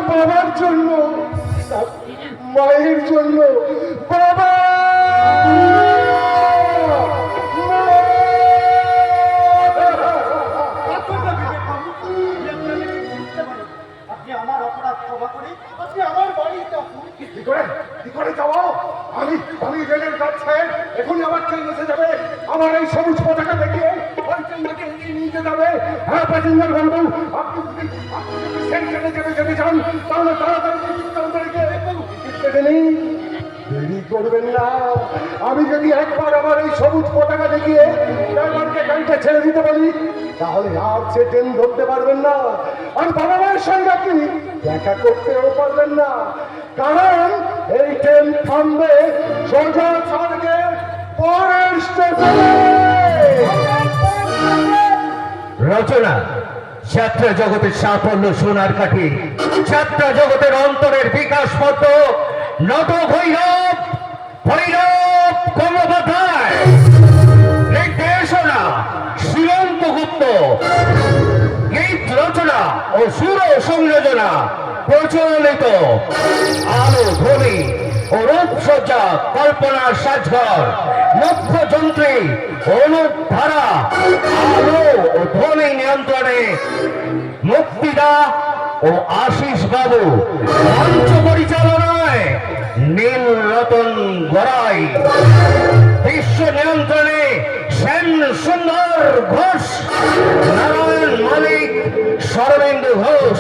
বাবার জন্য, মায়ের জন্য। বাবা আপনি আমার অপরাধ ক্ষমা করে আপনি আমার বাড়িতে কি করে যাবো? আমি রেলের কাছে এখনই আমার ট্রেন এসে যাবে। আমার এই সবুজ পতাকা দেখিয়ে ওই ট্রেনটাকে এগিয়ে নিয়ে যাবে। হ্যাঁ প্যাসেঞ্জার বলবো, আপনি যদি সেই ট্রেনে যেতে চান তাহলে তাড়াতাড়ি দেরি করবেন না। আমি যদি একবার আমার এই সবুজ পতাকা দেখিয়ে ড্রাইভারকে গাড়িটা ছেড়ে দিতে বলি তাহলে আর সে ট্রেন ধরতে পারবেন না, আর বাবা মায়ের সঙ্গে আপনি দেখা করতেও পারবেন না, কারণ এই ট্রেন থামবে সোজা স্বর্গের পরের স্টেশনে। রচনা যাত্রা জগতের সাফল্য সোনার কাঠি, যাত্রা জগতের অন্তরের বিকাশ পথ, নত ভৈরব ভৈরব গঙ্গোপাধ্যায়, নির্দেশনা শ্রীমন্ত গুপ্ত, গীত রচনা ও সুর সংযোজনা প্রচলিত, আলো ধ্বনি ও রূপসজ্জা কল্পনার সাজঘর, মুখ্য যন্ত্রী অনুপ ধারা, আলো ও ধ্বনি নিয়ন্ত্রণে মুক্তিদা ও আশিস বাবু, মঞ্চ পরিচালনায় নীল রতন গড়াই, বিশ্ব নিয়ন্ত্রণে শ্যাম সুন্দর ঘোষ, নারায়ণ মালিক, শরবেন্দু ঘোষ,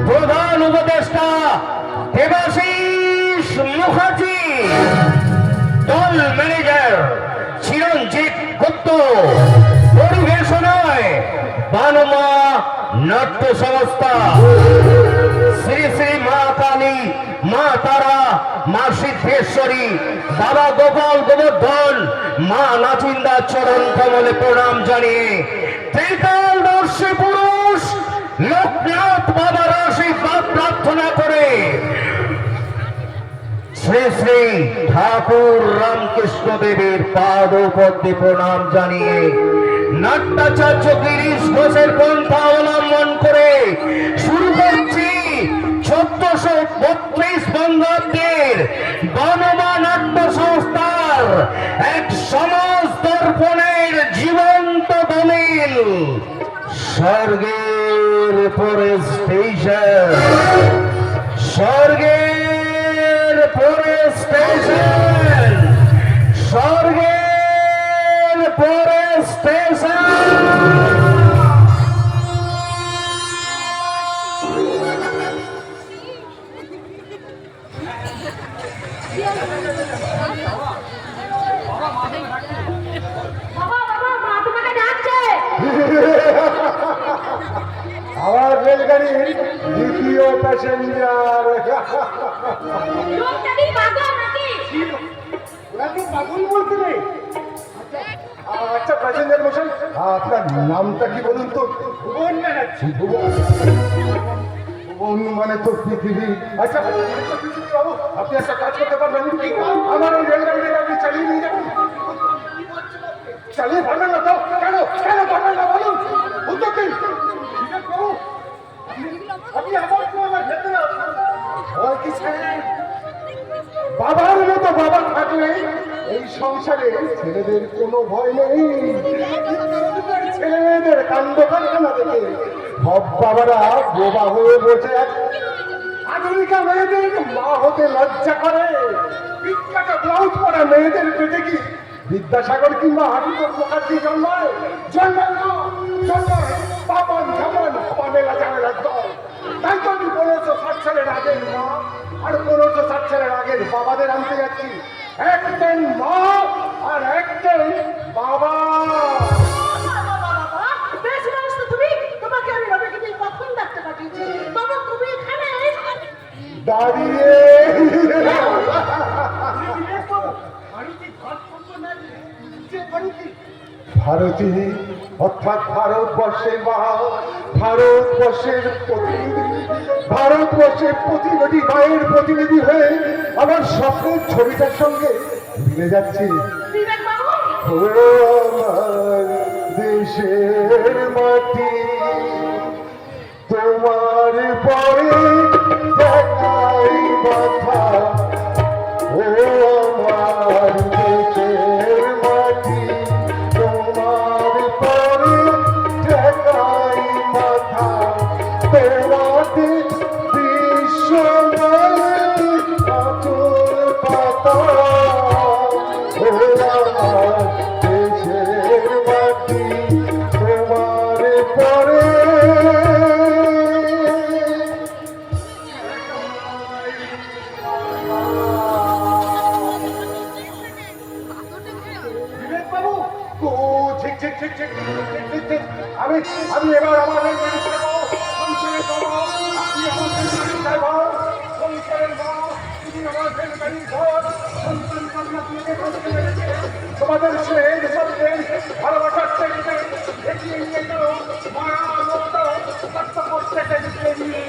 প্রধান উপদেষ্টা দেবাশিস মুখার্জি, দল ম্যানেজার চিরঞ্জিত গুপ্ত, পরিবেশনায় বানমা নাট্য সংস্থা, শ্রী শ্রী মা কালী, মা তারা, মা সিদ্ধেশ্বরী, বাবা গোপাল গোবর্ধন, মা নাচিন্দা চরণ কমলে প্রণাম জানিয়ে ত্রিকালদর্শী পুরুষ লোকনাথ বাবার আশীর্বাদ প্রার্থনা করে শ্রী শ্রী ঠাকুর রামকৃষ্ণ দেবের পাদপদ্মে প্রণাম জানিয়ে নাট্যাচার্য গিরিশ ঘোষের পন্থা অবলম্বন করে শুরু করছি 1432 বঙ্গাব্দের বনমা নাট্য সংস্থার এক সমাজ দর্পণের জীবন্ত দলিল, স্বর্গের পরে স্টেশন, স্বর্গের পরে স্টেশন, স্বর্গের পরে স্টেশন। আমার রেলগাড়ির দ্বিতীয় প্যাসেঞ্জার। পাগল বলতে নেই। আচ্ছা প্যাসেঞ্জার মশাই, আপনার নামটা কি বলুন তো? ভুবন ব্যানার্জি। ভুবন মানে তো পৃথিবী। আচ্ছা বাবু, আপনি একটা কাজ করতে পারবেন, আমার এই রেলগাড়িটা আপনি চালিয়ে নিয়ে যাবেন। চালিয়ে পারবেন না তো? কেন কেন পারবেন না বলুন, উত্তর দিন। আপনি আমার তো আমার ভেতরে বাবার মতো বাবা থাকলে এই সংসারে ছেলেদের কোনো ভয় নেই। ছেলে মেয়েদের কাণ্ড কারখানা দেখে সব বাবারা বোবা হয়ে বসে আধুনিকা মেয়েদের মা হতে লজ্জা করে। বিখ্যাত ব্লাউজ পরা মেয়েদের পেটে কি বিদ্যাসাগর কিংবা আশুতোষ মুখার্জি জন্মায়? জন্মায় না, জন্মায় পাপন ঝাপন পামেলা ঝামেলার দল। তাই তো আমি 1560 সালের আগের মা আর 1560 সালের আগের বাবাদের আনতে যাচ্ছি। একজন মা আর একজন বাবা। দাঁড়িয়ে ভারতী অর্থাৎ ভারতবর্ষের মা, ভারতবর্ষের প্রতিনিধি, ভারতবর্ষের প্রতিনিধি মায়ের প্রতিনিধি হয়ে আমার স্বপ্নের ছবিটার সঙ্গে মিলে যাচ্ছে। ও আমার দেশের মাটি, তোমার পরে বিবেক বাবু, ও ঠিক ঠিক ঠিক ঠিক ঠিক, ঠিক, ঠিক। আমি আমি এবার আমার রেলগাড়ি চাইবো, সংসারের বাবা, আপনি আমার রেলগাড়ি চাইবো, সংসারের বাবা, তুমি আমার রেলগাড়ির ঘর, সন্তান কন্যা তোমাকে বসতে পেরেছে, তোমাদের স্নেহ সত্যের ভালোবাসার চাইতে এগিয়ে নিয়ে গেল মায়া মমতা কর্তব্য থেকে এগিয়ে নিয়ে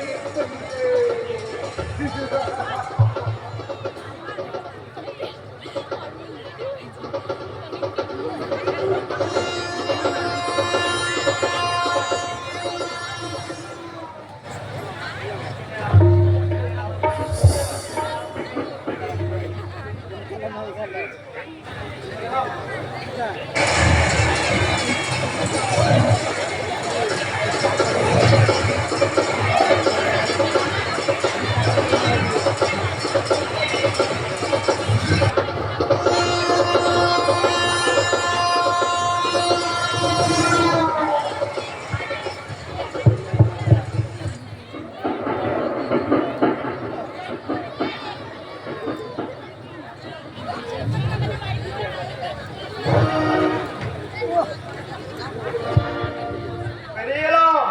পেরিয়ে এলাম।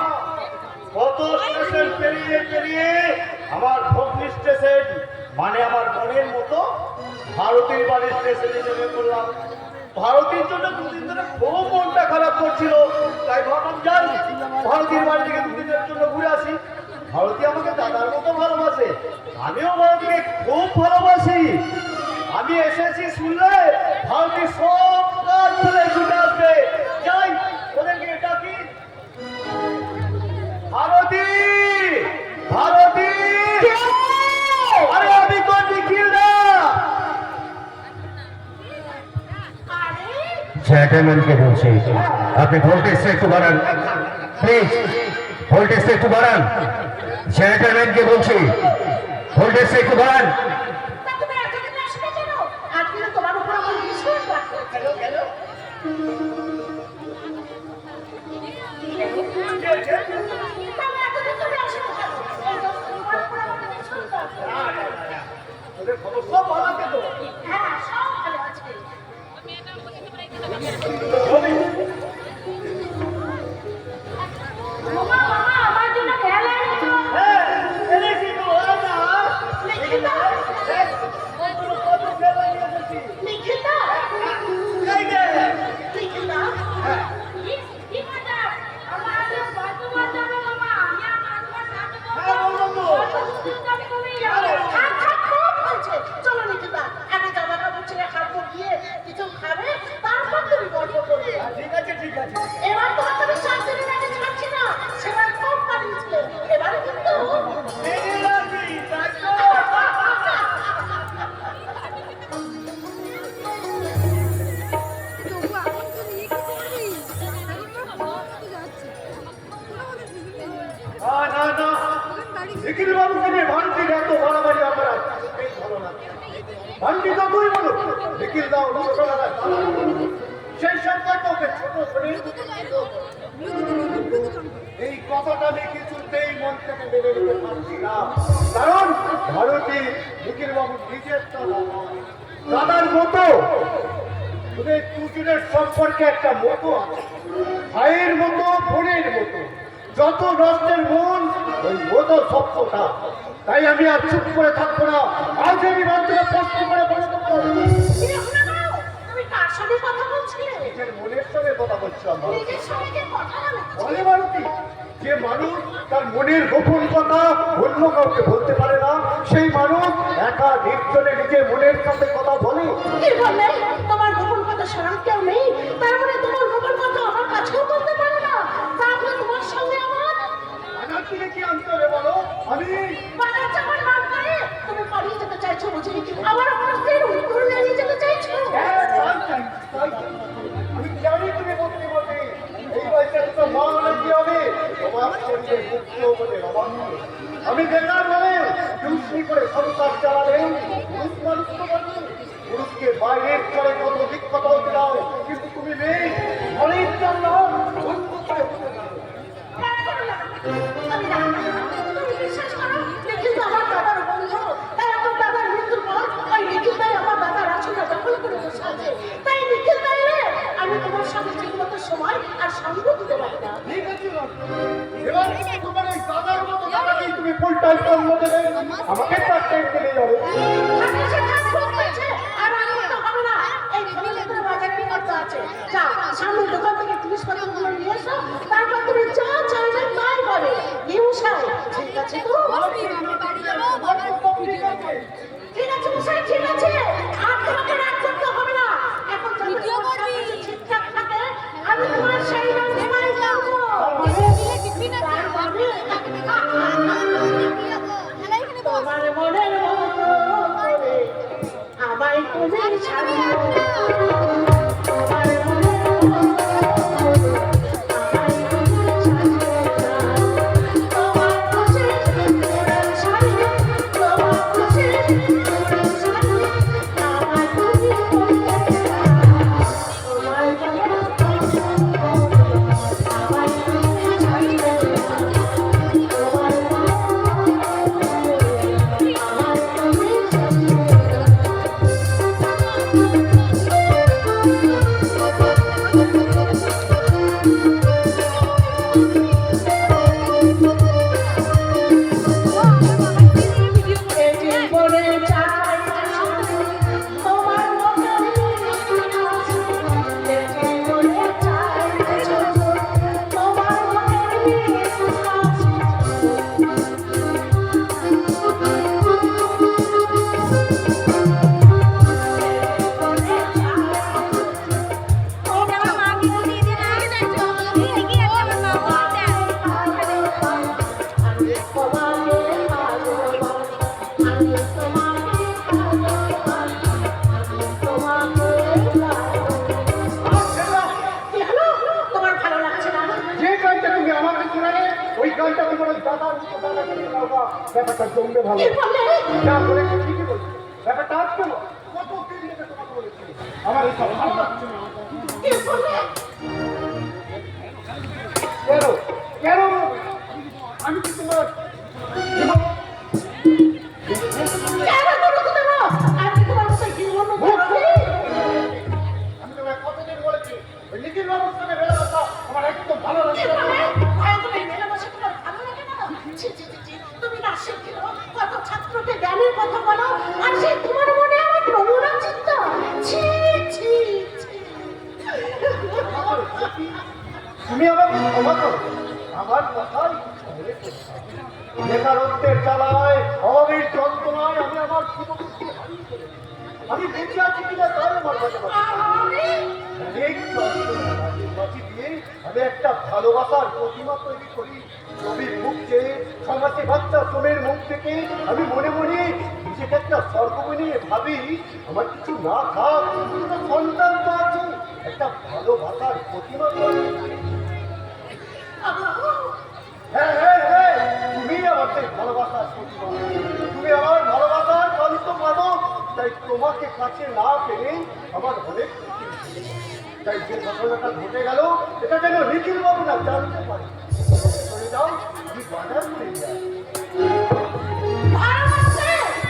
কত স্টেশন পেরিয়ে পেরিয়ে আমার ভগ্নি স্টেশন, মানে আমার মনের মতো ভারতীর বাড়ির স্টেশনে নেমে পড়লাম। ভারতীর জন্য দুদিন ধরে খুব মনটা খারাপ করছিল, তাই ভাবলাম যাই ভারতীর বাড়ি থেকে দুদিনের জন্য ঘুরে আসি। ভারতী আমাকে দাদার মতো ভালোবাসে, আমিও ভারতীকে খুব ভালোবাসি। আমি এসেছি শুনলে ভারতী সব কাজ ফেলে ছুটে আসবে। যাই ওদেরকে ডাকি। ভারতী, ভারতী, আরে আমি তো নিখিল দা। জেন্টলম্যানকে বলছি, আপনি ভোল্টেজটা একটু বাড়ান প্লিজ, ভোল্টেজটা একটু বাড়ান। জেন্টলম্যানকে বলছি, ভোল্টেজটা একটু বাড়ান। তা তুমি এতদিন আসবে কেন? আজকে তো তোমার উপর আমার বিশ্বাস রাখতে হচ্ছে। তাহলে এতদিন তুমি আসবে কেন? এই তো তোমার উপর আমার বিশ্বাস রাখতে হচ্ছে। ওদের খবর সব ভালো আছে তো? হ্যাঁ, সব ভালো আছে। মামা, মামা, আমার জন্য খেয়াল এনেছো? হ্যাঁ, এনেছি তো, ওরা না। নিখিতা? দেখ, কত কত ফেলে নিয়ে এসেছি। নিখিতা? এই যে, নিখিতা? কি কথা? আমার বর্তমান জানো মামা, আমি আমার সাথে হ্যাঁ, বলবো তো। চলো নিকিতা, আগে জামা কাপড় ছেড়ে খাবো গিয়ে কিছু খাবে, তারপর তুমি গল্প করবে। ঠিক আছে, ঠিক আছে। এবার তোমার তুমি 4 দিনের আগে ছাড়ছি না, সেবার খুব পাঠিয়েছিলে, এবার কিন্তু মেনে রাখবি, তাই তো? তবু এখন তো নিয়ে কি করবি? এখন তো বলতে যাচ্ছে। ওরা বলে দুজনে না, না, না। নিখিল বাবুকে নিয়ে ভারতীর এত বাড়াবাড়ি অপরাধ এই ভালো না। ভারতী যতই বলুক, নিখিল দাও ছোটবেলায় সেই সম্পর্কে ওকে ছোট করে এই কথাটা আমি কিছুতেই মন থেকে মেনে নিতে পারছি না। কারণ ভারতী নিখিল বাবু নিজের তো দাদার মতো, ওদের দুজনের সম্পর্কে একটা মতো আছে, ভাইয়ের মতো বোনের মতো। যত নষ্টের মন ওই মতো সত্যটা। তাই আমি আর চুপ করে থাকবো না, আজ আমি মন্ত্রকে প্রশ্ন করে বলে দেবো। তুমি কার সাথে কথা বলছিলে? নিজের মনের সঙ্গে কথা বলছিলাম। নিজের সঙ্গে কি কথা বলে? বলে ভারতী, যে মানুষ তার মনের গোপন কথা অন্য কাউকে বলতে পারে না, সেই মানুষ একা নির্জনে নিজের মনের সাথে কথা বলে। কি বললে? তোমার গোপন কথা শোনার কেউ নেই, তার মানে তোমার গোপন কথা আমার কাছেও বলতে পারে না। তাহলে তোমার সঙ্গে আমার বাজার থেকে কি আনতে হবে বলো? আমি বাজার যাওয়ার নাম করে তুমি পালিয়ে যেতে চাইছো বুঝি? আমার অবস্থায় উত্তর নিয়ে যেতে চাইছো? হ্যাঁ, তাই চাই, তাই চাই। আমি জানি তুমি বলতে বলতে এই বয়সে তো মা কি হবে, তোমার শরীরে মুক্ত বলে অবাক হবে। আমি বেকার বলে টিউশনি করে সংসার চালালে পুরুষ মানুষ তো বলি, পুরুষকে বাইরের চলে কত দিক কথা বলতে দাও, কিন্তু তুমি নেই অনেক জন্য কেন করো না? আমি জানি না, তুমি বিশ্বাস করো, নিখিল তো আমার দাদার বন্ধু। তাই আমার দাদার মৃত্যুর পর ওই নিখিল ভাই আমার দাদার আসনটা দখল করে বসে আছে। তাই নিখিল ভাই এলে আমি তোমার সঙ্গে ঠিকমতো সময় আর সঙ্গ দিতে পারি না। ঠিক আছে এবার তোমার এই দাদার মতো দাদাকেই তুমি ফুল টাইম কর্ম দেবে, আমাকে পার্ট টাইম দিলে যাবে। থাকে সে কাজ করতেছে, আর আমি তো হবে না। এই ঘরের ভিতরে বাজার কি করতে আছে? যাও, সামনের দোকান থেকে জিনিসপত্রগুলো নিয়ে এসো, তারপর তুমি যা চাইবে তাই পাবে। মশাই, ঠিক আছে তো? আমি বাড়ি যাবো, বাবার ঠিক আছে মশাই, ঠিক আছে। আর তোমাকে রাগ করতে হবে না। এখন যদি ভিডিও তোমার করবি। সবকিছু ঠিকঠাক থাকে, আমি তোমার সেই রকম বাড়ি যাবো। টিফিন আছে তার মানে খেলা এখানে বস তোমার মনের মতো করে আমায় তুমি ছাড়ো। তোমার মনের মতো করে আমায় তুমি ছাড়ো না। তোমার খুশি তোমার ছাড়ো, তোমার খুশি তোমার ছাড়ো, আমায় তুমি বলতে না। তোমার মনের মতো করে আমায় তুমি ছাড়ো না। তোমার জীবনে চাই তোমার মতো জীবনে চাই তোমার আমার মাকে বলে দিন আগে দেখো এদিকে একটা মা বলতে আমি তোমাকে ভালোবাসি, আমি তোমাকে ভালোবাসি, আমি তোমাকে কি হলো? তোমার ভালো লাগছে না? যে গানটা তুমি আমাকে শোনালে ওই গানটা তোমার ওই দাদার মতো দাদাকে দিয়ে গাওয়া, ব্যাপারটা জমবে ভালো। কি বললে? যা বলেছি ঠিকই বলছি, ব্যাপারটা আজ কেন কত দিন থেকে তোমাকে বলেছি আমার এইসব ভালো লাগছে না। কি বললে? কেন কেন বলবে? আমি কি তোমার কেন করো তো দেবো? আমি তোমার মতো জীবন আমি তোমায় কতদিন বলেছি ওই নিখিল বাবুর সঙ্গে বেড়ে কথা আমার একদম ভালো কি লাগছে না। বলে? তুমি মেলামেশা তোমার ভালো লাগে না? ছি, ছি, ছি, ছি। তুমি না শিক্ষিত, কত ছাত্রকে জ্ঞানের কথা বলো, আর সেই তোমার মনে আমার প্রবণা চিন্তা। ছি, ছি, ছি। তুমি আমাকে ক্ষমা করো, আমার কথাই বেকারত্বের জ্বালায় অভাবের যন্ত্রণায় আমি আমার শুভবুদ্ধি হারিয়ে ফেলেছি। আমি বেঁচে আছি কিনা তাই আমার কাছে আমি অনেক যন্ত্রণা মাঝে দিয়ে আমি একটা ভালোবাসার প্রতিমা তৈরি করি। ছবির মুখ চেয়ে সমাজে বাচ্চা শ্রমের মুখ থেকে আমি মনে মনে নিজেকে একটা স্বর্গ নিয়ে ভাবি আমার কিছু না থাক, কিন্তু সন্তান তো আছে, একটা ভালোবাসার প্রতিমা তৈরি করি। হ্যাঁ হ্যাঁ হ্যাঁ, তুমি আমার সেই ভালোবাসার প্রতিমা, তুমি আমার ভালোবাসার কান্ত মানব। তাই তোমাকে কাছে না পেলে আমার অনেক ক্ষতি হয়েছে। তাই যে ঘটনাটা ঘটে গেল এটা যেন নিখিল বাবু না জানতে পারে। চলে যাও, তুমি বাজার করে যাও।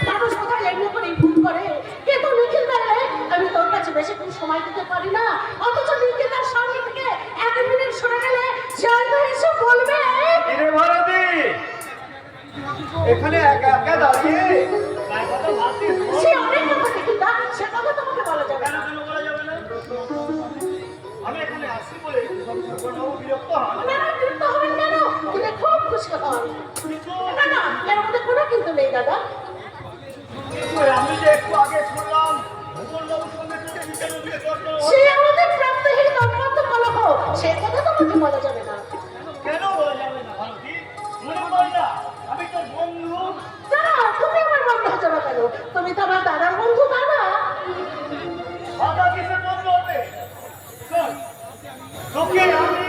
মানুষ কোথায় এমনি করে ভুল করে, কিন্তু নিখিল বেড়ে আমি তোর কাছে বেশিক্ষণ সময় দিতে পারি না। অথচ নিখিল তার সামনে থেকে 1 মিনিট সরে গেলে সে হয়তো এসে বলবে কিরে ভারতী এখানে একা একা দাঁড়িয়ে কার কথা ভাবছিস বল? সে অনেক কথা নিখিল দা, সে কথা তোমাকে বলা যাবে কেন না। কেন বলা যাবে না? আমি এখানে আসি বলে সুবর্ণবাবু বিরক্ত হন। না, বিরক্ত হবেন কেন? তুমি খুব খুশি হন। কিন্তু না না, এর মধ্যে কোনো কিন্তু নেই দাদা। আমি যে একটু আগে শুনলাম সুবর্ণবাবুর সঙ্গে তোকে বিকেলে বিয়ে করতে হবে। সে আমাদের প্রাপ্তহীন দাম্পত্য কলহ, সে কথা তোমাকে বলা যাবে না। কেন বলা যাবে না ভারতী? মনে করি না আমি তোর বন্ধু। দাদা, তুমি আমার বন্ধু হতে না কেন? তুমি তো আমার দাদার বন্ধু দাদা। দাদা কিসের বন্ধু হবে? শোন, তোকে আমি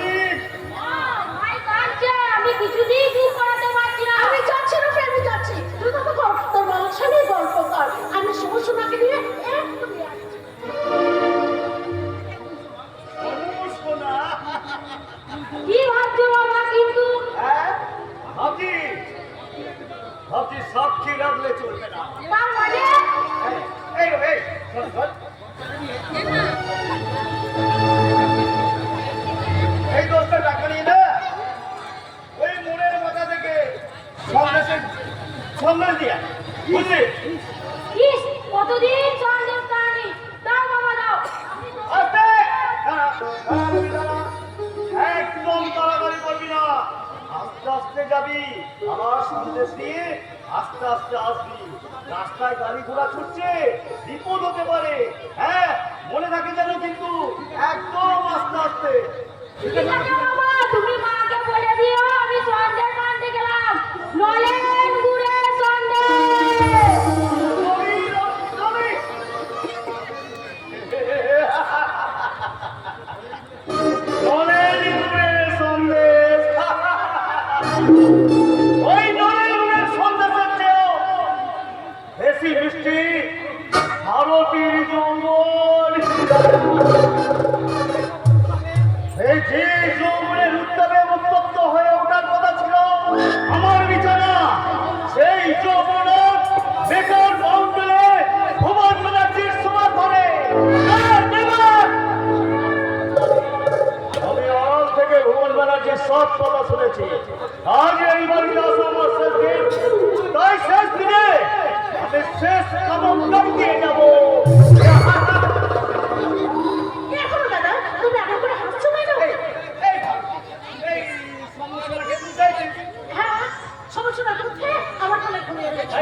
আমি কিছুতেই দূর করাতে পারছি না। আমি যাচ্ছি না, আমি যাচ্ছি। তুই তো কর, তোর বাবার সঙ্গে গল্প কর। আমি শুভসোনাকে নিয়ে একটু নিয়ে আসছি। অনুষ্কনা। কি ভাবছো বাবা? কিন্তু হ্যাঁ ভাবছি সাক্ষী রাখলে চলবে না। তার মানে এই এই শোন, শোন। এই দোষটা টাকা নিয়ে না ওই মনের মাথা থেকে সন্দেশ দিয়া বুঝলি? ইস, কতদিন চন্দ্রের কাহিনী। দাও বাবা দাও। আস্তে দাঁড়া, দাঁড়া, দাঁড়া। একদম তাড়াতাড়ি করবি না, আস্তে আস্তে যাবি। আবার সন্দেশ নিয়ে আস্তে আস্তে আসবি। রাস্তায় গাড়ি ঘোড়া ছুটছে, বিপদ হতে পারে। হ্যাঁ, মনে থাকে যেন, কিন্তু একদম আস্তে আস্তে। ঠিক আছে বাবা, তুমি মাকে বলে দিও আমি সন্দেশ আনতে গেলাম। নলেন গুড়ের সন্দেশ। রবি, রবি। নলেন গুড়ের সন্দেশ। ওই নলেন গুড়ের সন্দেশের চেয়েও বেশি মিষ্টি ভারতীর জঙ্গল। এই যে যৌবনের উত্তাপে উত্তপ্ত হয়ে ওঠার কথা ছিল আমার বিছানা, সেই যৌবন বেকার বাউন্ডলে ভুবন ব্যানার্জির সভা করে। আমি আড়াল থেকে ভুবন ব্যানার্জির সব কথা শুনেছি। আজ এই বাড়িতে আসা আমার শেষ দিন, তাই শেষ দিনে আমি শেষ কামড় দিয়ে যাবো। এখনো দাদা তুমি আগে করে হাসছো কেন? এই সমস্যাটাকে বুঝাইছি। হ্যাঁ, সমস্যাটা করতে আমার কোলে ঘুমিয়ে গেছে।